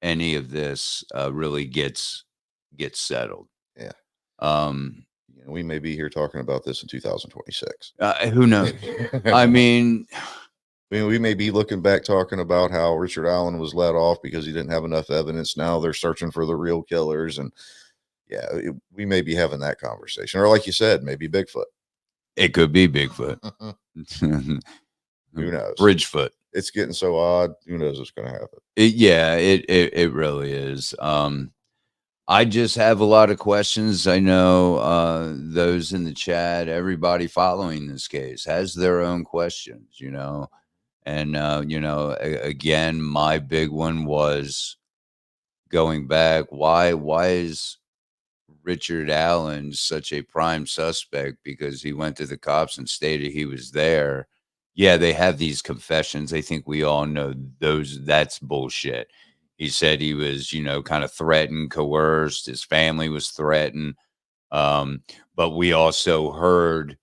any of this really gets settled. Yeah. We may be here talking about this in 2026. Who knows? I mean, we may be looking back talking about how Richard Allen was let off because he didn't have enough evidence. Now they're searching for the real killers. And we may be having that conversation. Or like you said, maybe Bigfoot. It could be Bigfoot. Who knows? Bridgefoot. It's getting so odd. Who knows what's going to happen? It really is. I just have a lot of questions. I know those in the chat, everybody following this case has their own questions, And, again, my big one was going back. Why is Richard Allen such a prime suspect? Because he went to the cops and stated he was there. Yeah, they have these confessions. I think we all know that's bullshit. He said he was, kind of threatened, coerced. His family was threatened. But we also heard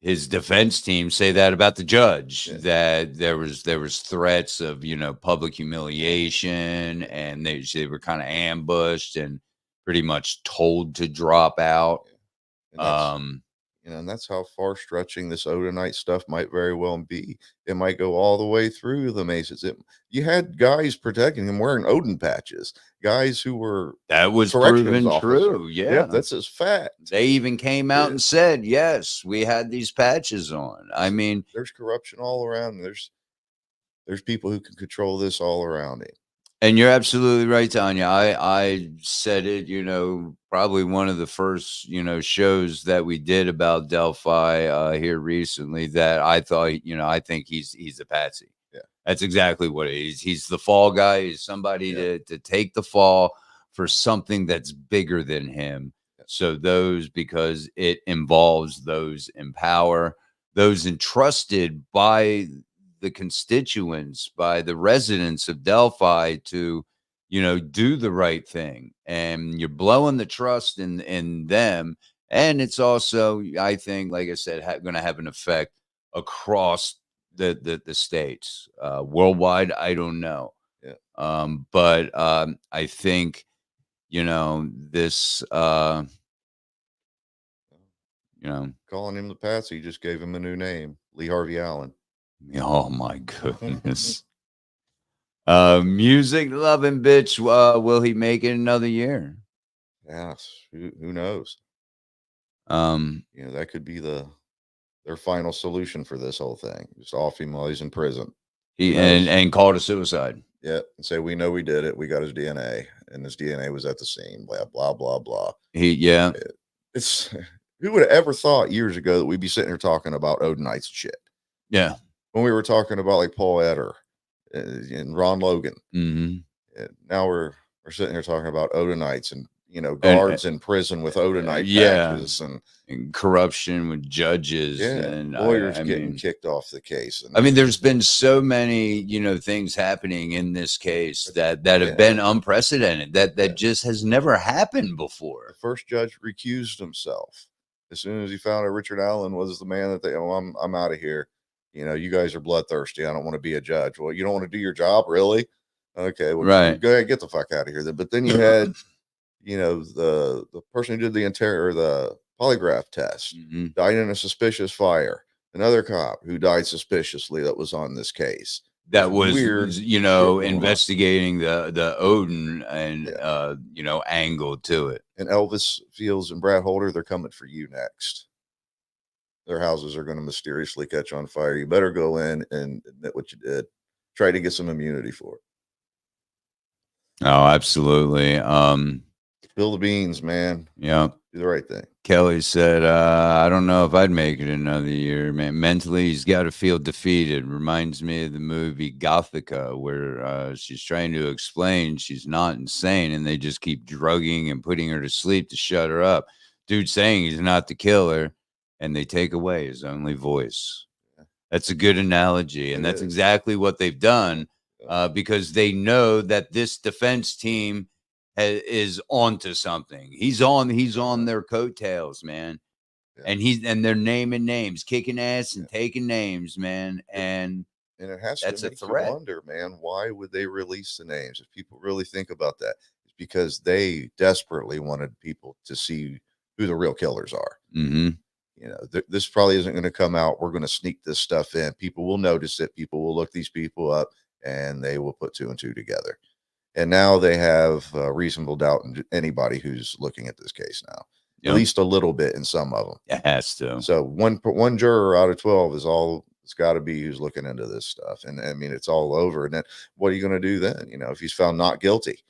his defense team say that about the judge, that there was threats of, public humiliation, and they were kind of ambushed and pretty much told to drop out. And that's how far stretching this Odinite stuff might very well be. It might go all the way through the Masons. You had guys protecting him wearing Odin patches, guys who were that was proven true. Yeah, that's his fact. They even came out and said, yes, we had these patches on. I mean, there's corruption all around. There's people who can control this all around him. And you're absolutely right, Tanya. I said it, probably one of the first, shows that we did about Delphi here recently, that I thought, I think he's a patsy. Yeah. That's exactly what it is. He's the fall guy. He's somebody to take the fall for something that's bigger than him. Yeah. So because it involves those in power, those entrusted by the constituents, by the residents of Delphi to do the right thing, and you're blowing the trust in them. And it's also, I think, like I said, going to have an effect across the states, worldwide. I don't know. Yeah. But I think, this, Calling him the Patsy just gave him a new name, Lee Harvey Allen. Oh my goodness. Music loving bitch. Will he make it another year? Yes. Who knows? You that could be their final solution for this whole thing. Just off him while he's in prison. And call it a suicide. Yeah, and say, we know we did it. We got his DNA, and his DNA was at the scene. Blah blah blah blah. It's who would have ever thought years ago that we'd be sitting here talking about Odinites and shit? Yeah, when we were talking about like Paul Eder and Ron Logan. Mm-hmm. Now we're sitting here talking about Odinites and guards in prison with Odinite patches and corruption with judges and lawyers getting kicked off the case. And there's been so many things happening in this case that have been unprecedented, that just has never happened before. The first judge recused himself as soon as he found out Richard Allen was the man that I'm out of here. You guys are bloodthirsty. I don't want to be a judge. Well, you don't want to do your job, really? Okay, well, right. Go ahead, get the fuck out of here. But then you had the person who did the polygraph test died in a suspicious fire. Another cop who died suspiciously that was on this case. That was weird, investigating the Odin and angle to it. And Elvis Fields and Brad Holder, they're coming for you next. Their houses are going to mysteriously catch on fire. You better go in and admit what you did. Try to get some immunity for it. Oh, absolutely. Spill the beans, man. Yeah. Do the right thing. Kelly said, I don't know if I'd make it another year, man. Mentally, he's got to feel defeated. Reminds me of the movie Gothica, where she's trying to explain she's not insane, and they just keep drugging and putting her to sleep to shut her up. Dude saying he's not the killer, and they take away his only voice. That's a good analogy, and that's exactly what they've done, because they know that this defense team is onto something. He's on their coattails, man. And they're naming names, kicking ass and taking names, man. And it has that's to a make you threat. Wonder, man, why would they release the names? If people really think about that, it's because they desperately wanted people to see who the real killers are. Mm-hmm. This probably isn't going to come out. We're going to sneak this stuff in. People will notice it. People will look these people up, and they will put two and two together. And now they have reasonable doubt in anybody who's looking at this case now, at least a little bit in some of them. It has to. So one juror out of 12 is all it's got to be who's looking into this stuff. And it's all over. And then what are you going to do then? If he's found not guilty,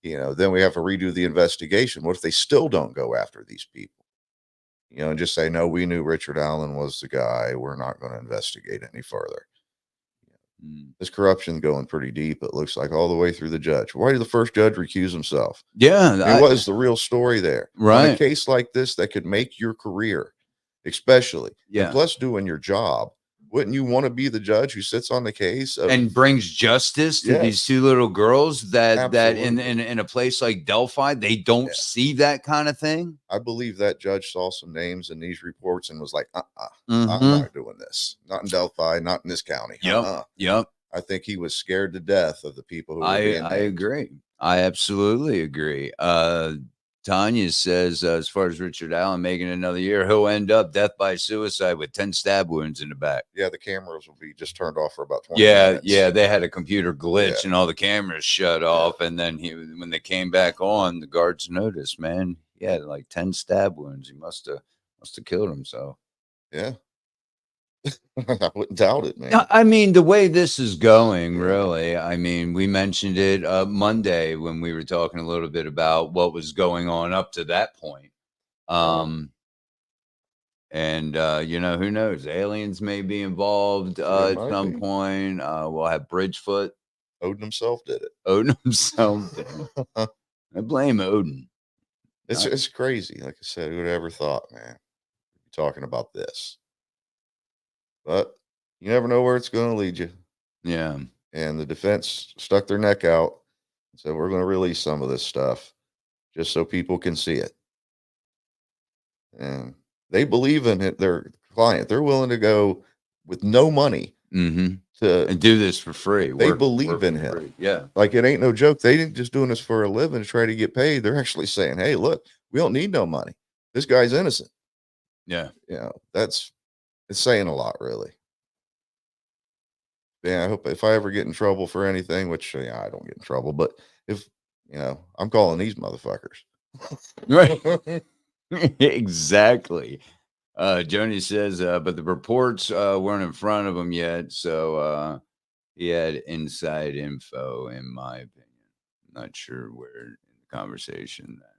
then we have to redo the investigation. What if they still don't go after these people? And just say, no, we knew Richard Allen was the guy. We're not going to investigate any further. This corruption's going pretty deep. It looks like all the way through the judge. Why did the first judge recuse himself? Yeah. What is the real story there? Right. On a case like this that could make your career, especially. Yeah. And plus doing your job. Wouldn't you want to be the judge who sits on the case and brings justice to these two little girls that in a place like Delphi, they don't see that kind of thing? I believe that judge saw some names in these reports and was like, I'm not doing this. Not in Delphi, not in this county. Yep. I think he was scared to death of the people who I agree. I absolutely agree. Tanya says, as far as Richard Allen making another year, he'll end up death by suicide with 10 stab wounds in the back. Yeah, the cameras will be just turned off for about 20 minutes. Yeah, they had a computer glitch and all the cameras shut off. And then when they came back on, the guards noticed, man, he had like 10 stab wounds. He must have killed himself. Yeah. I wouldn't doubt it, man. The way this is going, really, we mentioned it Monday when we were talking a little bit about what was going on up to that point. And who knows? Aliens may be involved at some point. We'll have Bridgefoot. Odin himself did it. Odin himself did it. I blame Odin. It's crazy. Like I said, who would have ever thought, man, talking about this? But you never know where it's going to lead you. Yeah. And the defense stuck their neck out. So we're going to release some of this stuff just so people can see it. And they believe in it, their client. They're willing to go with no money Mm-hmm. to And do this for free. They Work believe in for him. free. Yeah. Like, it ain't no joke. They didn't just doing this for a living to try to get paid. They're actually saying, hey, look, we don't need no money. This guy's innocent. Yeah. You know, it's saying a lot, really. Yeah, I hope if I ever get in trouble for anything, which I don't get in trouble, but if, I'm calling these motherfuckers. Right. Exactly. Joni says, but the reports weren't in front of him yet, so he had inside info, in my opinion. Not sure where in the conversation that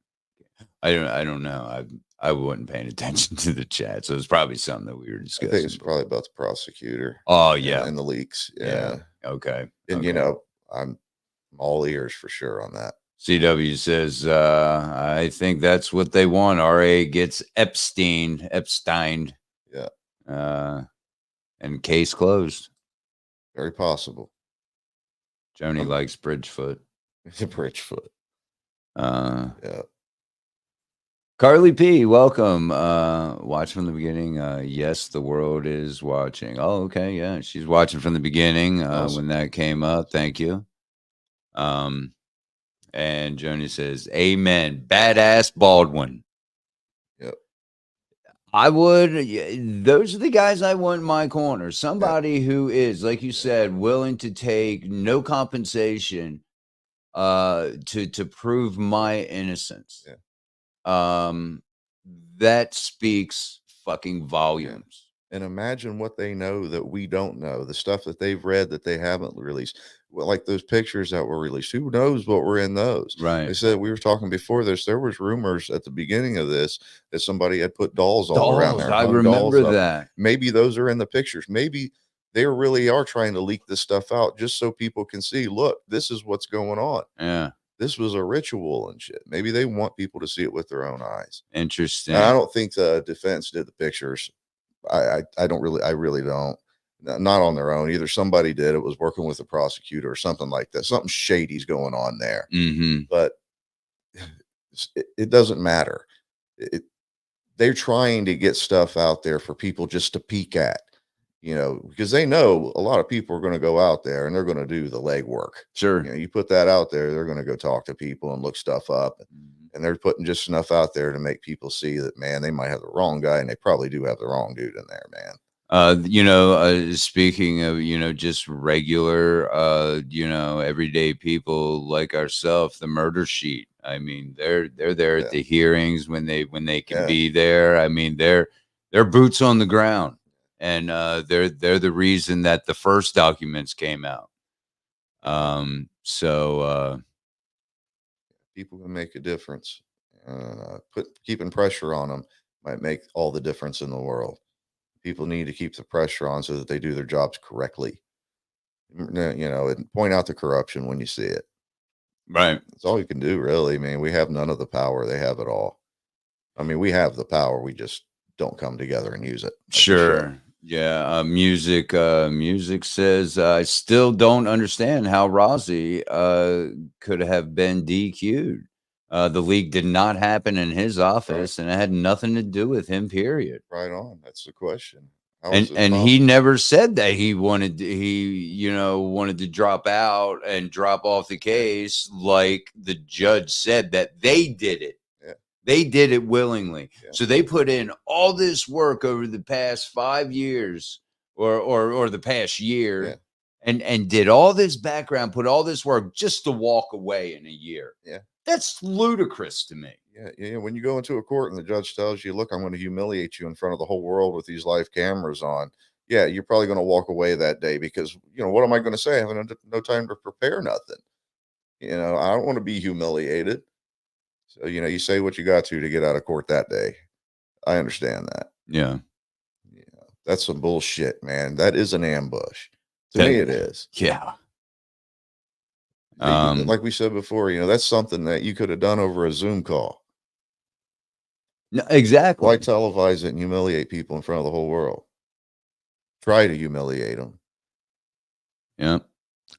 I don't know. I wasn't paying attention to the chat, so it's probably something that we were I discussing. think it's probably about the prosecutor. Oh yeah, and the leaks. Yeah. Okay. And okay. I'm all ears for sure on that. CW says, I think that's what they want. RA gets Epstein. Yeah. And case closed. Very possible. Joni likes Bridgefoot. Bridgefoot. Yeah. Carly P, welcome. Watch from the beginning. Yes, the world is watching. Oh, okay. Yeah, she's watching from the beginning Awesome. when that came up. Thank you. And Joni says, amen. Badass Baldwin. Yep. I would. Those are the guys I want in my corner. Somebody who is, like you said, willing to take no compensation to prove my innocence. Yeah. That speaks fucking volumes. Yeah. And imagine what they know that we don't know, the stuff that they've read that they haven't released. Well, like those pictures that were released, who knows what were in those? Right. They said, we were talking before this, there was rumors at the beginning of this that somebody had put dolls all around there. I remember that. Maybe those are in the pictures. Maybe they really are trying to leak this stuff out just so people can see, look, this is what's going on. Yeah. This was a ritual and shit. Maybe they want people to see it with their own eyes. Interesting. And I don't think the defense did the pictures. I really don't. Not on their own. Either somebody did, it was working with a prosecutor or something like that. Something shady's going on there. Mm-hmm. But it doesn't matter. They're trying to get stuff out there for people just to peek at, because they know a lot of people are going to go out there and they're going to do the legwork. Sure. You put that out there, they're going to go talk to people and look stuff up. And they're putting just enough out there to make people see that, man, they might have the wrong guy, and they probably do have the wrong dude in there, man. Speaking of, just regular, everyday people like ourselves, the murder sheet. I mean, they're there at the hearings when they can be there. I mean, they're boots on the ground, and they're the reason that the first documents came out. People can make a difference. Keeping pressure on them might make all the difference in the world. People need to keep the pressure on so that they do their jobs correctly. And point out the corruption when you see it. Right. That's all you can do, really. I mean, we have none of the power. They have it all. I mean, we have the power. We just don't come together and use it. Sure. Yeah. Music says, I still don't understand how Rossi could have been DQ'd. The leak did not happen in his office, and it had nothing to do with him, period. Right on. That's the question. And he never said that he wanted to drop out and drop off the case, like the judge said that they did it. Yeah. They did it willingly. Yeah. So they put in all this work over the past 5 years or the past year, and did all this background, put all this work just to walk away in a year. Yeah. That's ludicrous to me. Yeah. When you go into a court and the judge tells you, look, I'm going to humiliate you in front of the whole world with these live cameras on. Yeah, you're probably going to walk away that day because, what am I going to say? I have no time to prepare nothing. I don't want to be humiliated. So, you say what you got to get out of court that day. I understand that. Yeah. That's some bullshit, man. That is an ambush. To me, it is. Yeah. Like we said before, that's something that you could have done over a Zoom call. No, exactly. Why televise it and humiliate people in front of the whole world? Try to humiliate them. Yeah.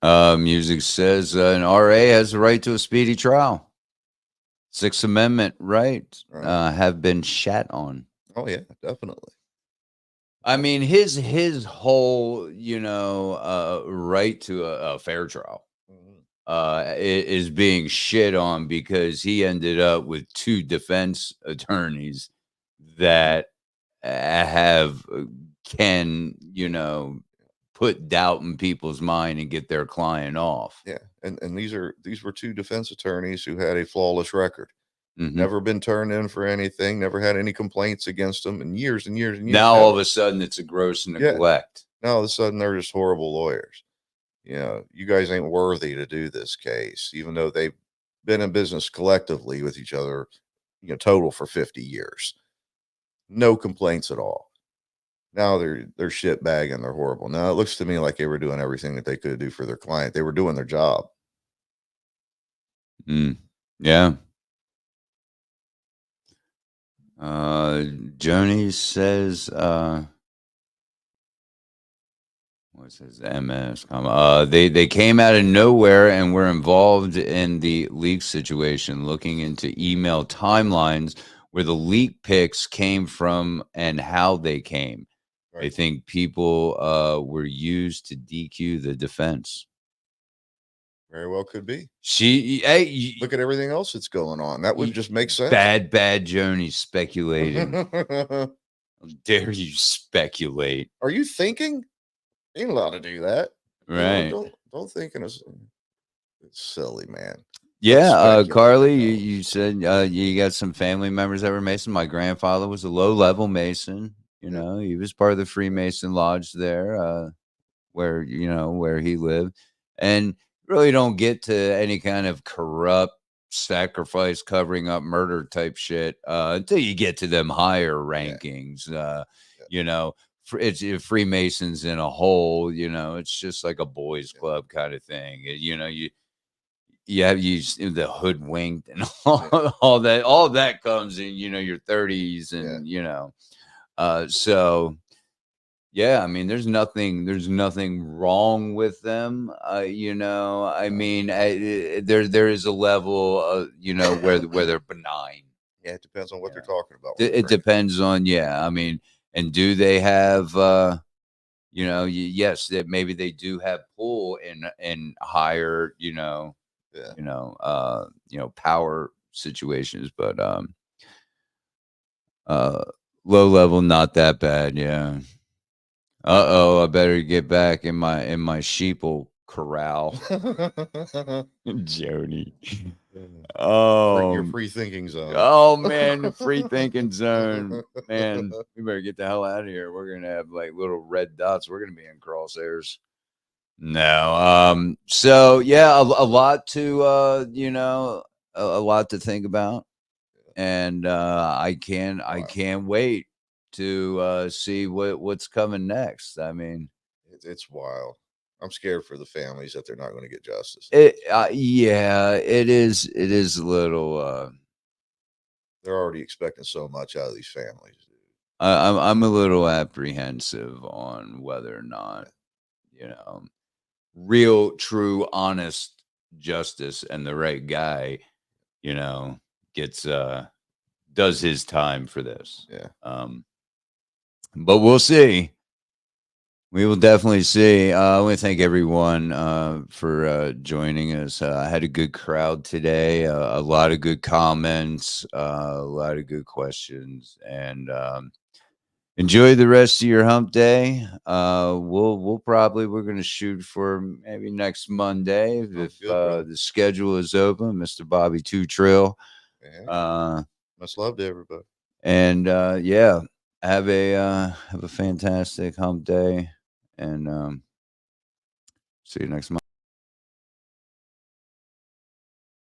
Music says an RA has the right to a speedy trial. Sixth Amendment rights have been shat on. Oh yeah, definitely. I mean, his whole, right to a fair trial is being shit on because he ended up with 2 defense attorneys that can, put doubt in people's mind and get their client off. Yeah, and these were 2 defense attorneys who had a flawless record. Never been turned in for anything, never had any complaints against them in years and years and years. Now all of a sudden it's a gross neglect. Now all of a sudden they're just horrible lawyers. You guys ain't worthy to do this case, even though they've been in business collectively with each other, total for 50 years. No complaints at all. Now they're shit bag and they're horrible. Now it looks to me like they were doing everything that they could do for their client. They were doing their job. Yeah. Joni says, what's his MS? They came out of nowhere and were involved in the leak situation, looking into email timelines where the leak pics came from and how they came. Right. I think people were used to DQ the defense. Very well could be. Look at everything else that's going on. That would just make sense. Bad Joni speculating. How dare you speculate? Are you thinking? You ain't allowed to do that. Right. Don't think it's silly, man. Yeah, Carly, you said you got some family members that were Mason. My grandfather was a low-level Mason. He was part of the Freemason Lodge there, where he lived, and really don't get to any kind of corrupt sacrifice, covering up murder type shit until you get to them higher rankings. It's Freemasons in a whole. It's just like a boys' club kind of thing. You have the hoodwinked and all that comes in your 30s and so. Yeah, I mean, there's nothing wrong with them. I mean, there is a level of, where they're benign. Yeah, it depends on what they're talking about. It depends on, I mean, and do they have, yes, that maybe they do have pull in higher, power situations, but low level, not that bad. Yeah. I better get back in my sheeple corral. Joni. Oh, your free thinking zone. Oh man, the free thinking zone. Man, we better get the hell out of here. We're gonna have like little red dots. We're gonna be in crosshairs. No. So yeah, a lot to a lot to think about. And I can't wait to see what's coming next. I mean, it's wild. I'm scared for the families that they're not going to get justice. Yeah, it is a little. They're already expecting so much out of these families. I'm a little apprehensive on whether or not, real, true, honest justice and the right guy, gets does his time for this. Yeah. But we'll see. We will definitely see. I want to thank everyone for joining us. I had a good crowd today. A lot of good comments. A lot of good questions. And enjoy the rest of your hump day. We're going to shoot for maybe next Monday if the schedule is open. Mr. Bobby Trill. Yeah. Much love to everybody. And yeah. Have a fantastic hump day, and see you next month.